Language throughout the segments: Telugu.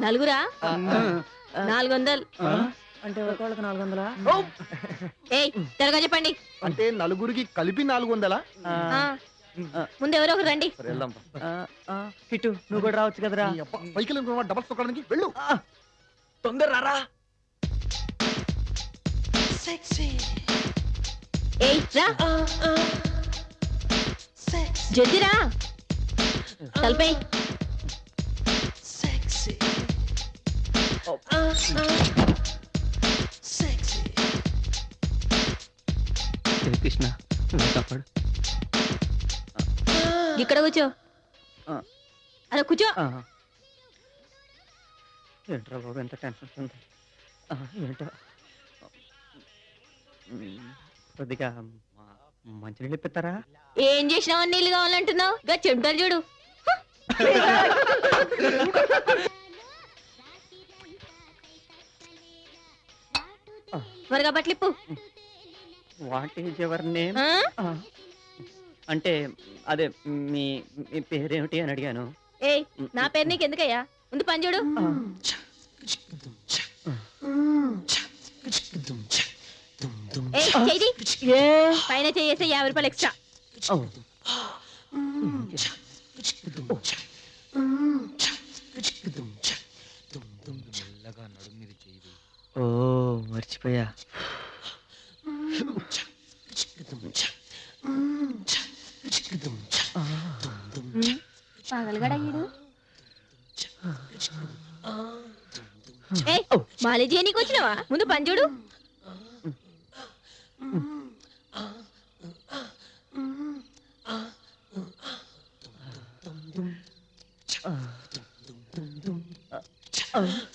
నలుగురా 400. అంటే ఒకళ్ళకి 400. ఏయ్ త్వరగా చెప్పండి. అంటే నలుగురికి కలిపి 400. ముందు ఎవరో ఒకరు రండి. కిట్టు నువ్వు కూడా రావచ్చు కదరా. సైకిల్ డబల్స్ తొక్కడానికి వెళ్ళు. తొందర రారా. ఏయ్ రా జల్దీ రా. తలపై కృష్ణ కాపాడు. ఇక్కడ కూర్చో. అలా కూర్చో. ఏంట్రా బాబు ఎంత టెన్షన్ ఉంది. ఏంటో కొద్దిగా మంచినీళ్ళు ఇప్పిస్తారా? ఏం చేసినావు? నీళ్ళు కావాలంటున్నావు? గా చెప్తారు చూడు. త్వరగా బట్టలిప్పు. What is your name? అంటే అదే మీ మీ పేరేమిటి అని అడిగాను. ఏయ్ నా పేరు నీకు ఎందుకయ్యా? ముందు పని చూడు. పైన చేసే 50 రూపాయలు ఎక్స్ట్రా. ఓ మర్చిపోయా. మాలేజీ నీకు వచ్చినావా? ముందు పని చూడు.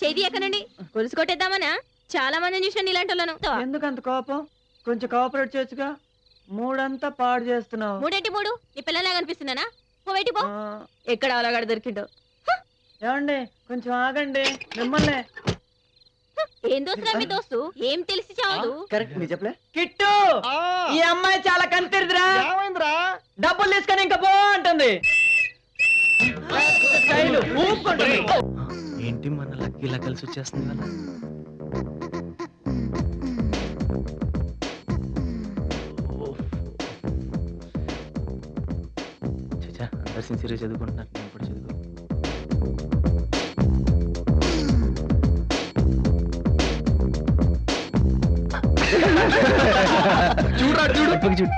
చేతి ఎక్కనండి గొలుసు కొట్టేద్దామనా? చాలా మందిని చూసిన ఇలాంటి వాళ్ళను. ఎందుకు అంత కోపం? కొంచెం కోఆపరేట్ చేయొచ్చుగా. మూడంతా పాడు చేస్తున్నావు. 3 నీ పిల్లలా కనిపిస్తున్నానా? పోవేటి పో. ఎక్కడ అలాగడ దొరికిండో. ఏమండి కొంచెం ఆగండి. మిమ్మల్ని ఏం దోస్తురా మీ దోస్తు? ఏం తెలిసి చావదు. కరెక్ట్ మీరు చెప్పలే. కిట్టు ఈ అమ్మాయి చాలా కనితిరుదురా. ఏమైందిరా? డబ్బులు తీసుకొని ఇంకా పో అంటుంది. ఏంటి మన లక్కీ ఇలా కలిసి వచ్చేస్తుంది కదా. చచ్చా అందరు సిన్సియర్గా చదువుకుంటున్నారు, నేను కూడా చదువు. చూడరా చూడు చూడు.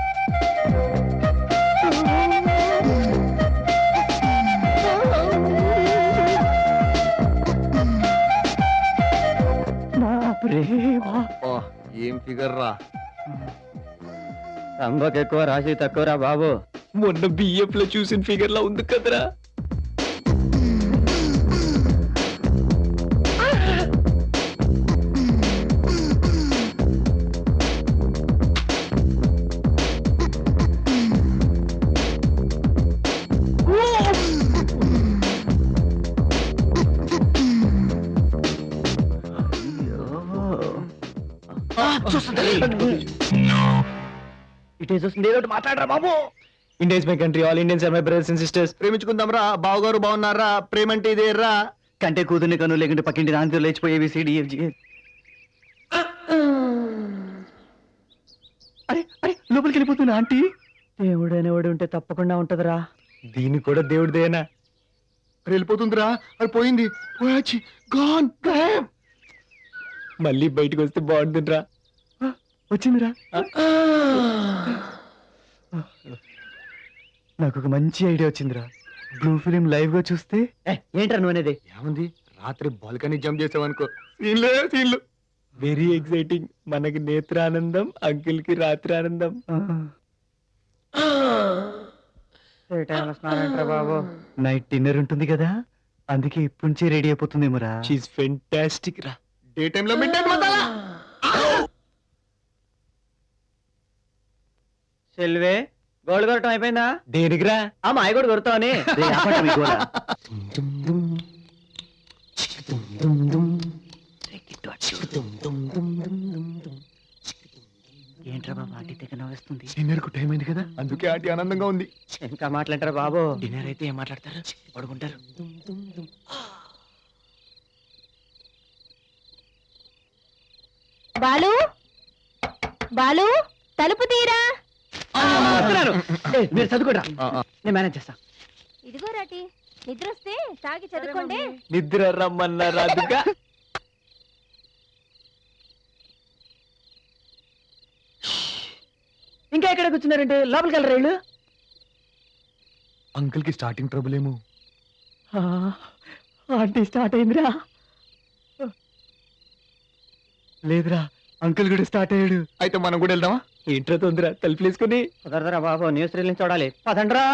ఏం ఫిగర్ రా. రంబకు ఎక్కువ రాసి తక్కువరా బాబు. మొన్న బిఎఫ్ లో చూసిన ఫిగర్ లా ఉంది కదరా. ఇటే చూస్తుంది. ఏదో మాట్లాడరా బాబు. Indians my country, all Indians are my brothers and sisters. ప్రేమించుకుందాం రా. బావగారు బాగున్నారా? ప్రేమంటే ఇదే రా. కంటే కూతుర్ని కను లేకుంటే పక్కింటి దాంతో లేచిపోయేవి. సిడిఎఫ్జి. అరే అరే లోపలికి వెళ్ళిపోతున్నా ఆంటీ. దేవుడు అనేవాడు ఉంటే తప్పకుండా ఉంటదిరా. దీన్ని కూడా దేవుడిదేనా? వెళ్ళిపోతుందిరా. అది పోయింది. పోయాచి గాన్ గాయబ్. మళ్ళీ బయటకు వస్తే బాగుంటుందిరా. వచ్చిందిరా. నాకు ఒక మంచి ఐడియా వచ్చిందిరా. బ్లూ ఫిలిం లైవ్ గా చూస్తే. ఏంట్రా నువ్వు అనేది? ఏముంది, రాత్రి బాల్కనీ జంప్ చేసావనుకో. సీన్లే సీన్లు. Very exciting. మనకి నేత్రానందం, అంకిల్ కి రాత్రి ఆనందం. బాబు నైట్ డిన్నర్ ఉంటుంది కదా, అందుకే ఇప్పటి నుంచి రెడీ అయిపోతుందేమోరా. షీస్ ఫెంటాస్టిక్ రా. డే టైమ్ లో మిడ్ నైట్ మసాలా. సెల్వే గోల్డ్ కొరటం అయిపోయిందా? దేనికిరా? ఆ మాయ కూడా కొడతావని. ఏంట్రా బాబు ఆంటీ దగ్గర నవ్వేస్తుంది. డిన్నర్ కు టైం అయింది కదా, అందుకే ఆంటీ ఆనందంగా ఉంది. ఇంకా మాట్లాడతారా బాబు? డిన్నర్ అయితే ఏం మాట్లాడతారు? పడుకుంటారు. బాలు బాలు తలుపు తీరా. మీరు చదువుకోరా, నేను మేనేజ్ చేస్తా. ఇదిగో రాటి, నిద్ర వస్తే తాగి చదువుకోండి. నిద్ర రమ్మన్నా రాదుగా. ఇంకా ఎక్కడ కూర్చున్నారంటే లోపలికి వెళ్ళరా వీళ్ళు. అంకుల్ కి స్టార్టింగ్ ట్రబుల్ ఏమో. ఆంటీ స్టార్ట్ అయిందిరా. లేదురా, అంకుల్ కూడా స్టార్ట్ అయ్యాడు. అయితే మనం కూడా వెళ్దామా? ఏంట్రా తొందర తలుపులేసుకుని. కుదరదురా బాబు, న్యూస్ రీల్ని చూడాలి. పదండ్రా.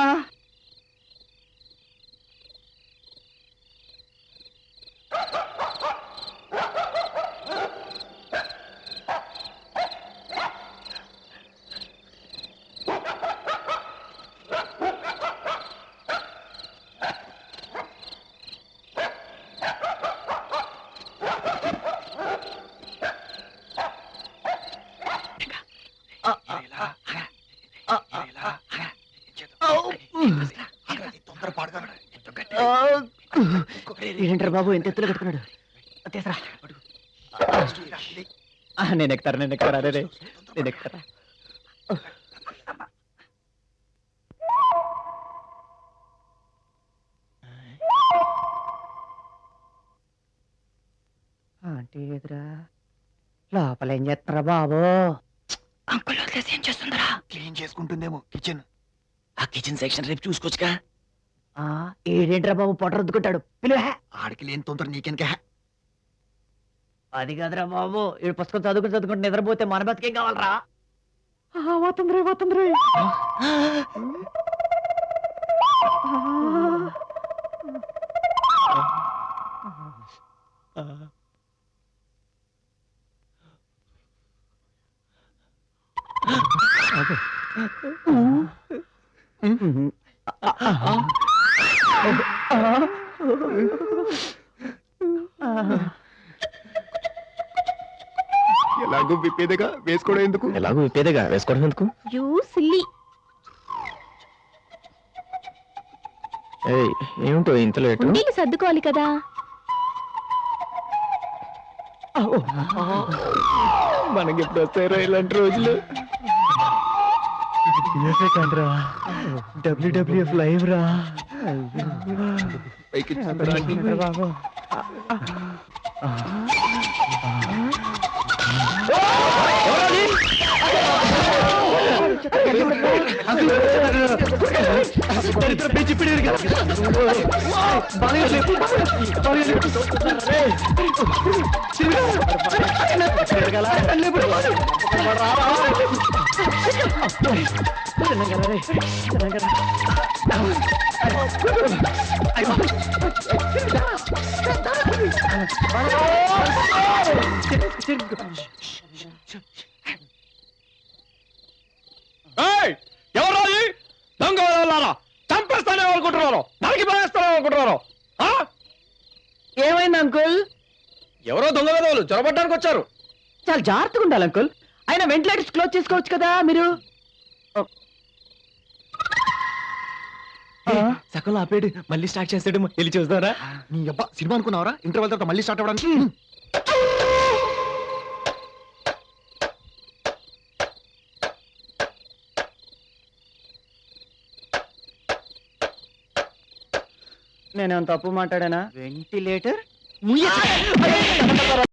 ఏంటరా బాబు ఎంత ఎత్తులో కట్టుకున్నాడు? తీసరా. నేను ఎక్కుతారా రే, నేను ఎక్కుతారా. ఆంటీ ఎదురా, లోపల ఏం చేస్తున్నారా బాబు? అంకుల్ వదిలేసి ఏం చేస్తుందిరా? క్లీన్ చేసుకుంటుందేమో కిచెన్. ఆ కిచెన్ సెక్షన్ రేపు చూసుకోవచ్చుగా. ఏడేంట్రా బాబు పొట్ట రుద్దుకుంటాడు, పిలువే. ఆడికి లేని తొందర నీకెనక. అది కాదురా బాబు, ఈ పుస్తకం చదువుకుంటే నిద్రపోతే మన బతికేం కావాలరా? పోతుంది. ఎలాగో విప్పేదేగా వేసుకోవడం ఎందుకు? ఎలాగో విప్పేదేగా వేసుకోవడం ఎందుకు? You silly. ఏమిటో ఇంత లేటు? ఉండీలు సర్దుకోవాలి కదా. మనకి ఎప్పుడు వస్తాయో ఇలాంటి రోజులు. కాదురా, WWF లైవ్ రా. పైకి బాబు ఎవరో దొంగ చంపేస్తానే అనుకుంటున్నారు, నరికి పడేస్తానే అనుకుంటున్నారు. ఏమైంది అంకుల్? ఎవరో దొంగ వాళ్ళు చొరబడ్డానికి వచ్చారు. చాలా జాగ్రత్తగా ఉండాలి అంకుల్. అయినా వెంటిలేటర్స్ క్లోజ్ చేసుకోవచ్చు కదా మీరు. సకలం ఆపేడు, మళ్ళీ స్టార్ట్ చేస్తాడు. వెళ్ళి చూస్తారా? నీ అబ్బా సినిమా అనుకున్నావరా? ఇంటర్వెల్ తర్వాత మళ్ళీ స్టార్ట్ అవ్వడానికి. నేనేం తప్పు మాట్లాడానా? వెంటిలేటర్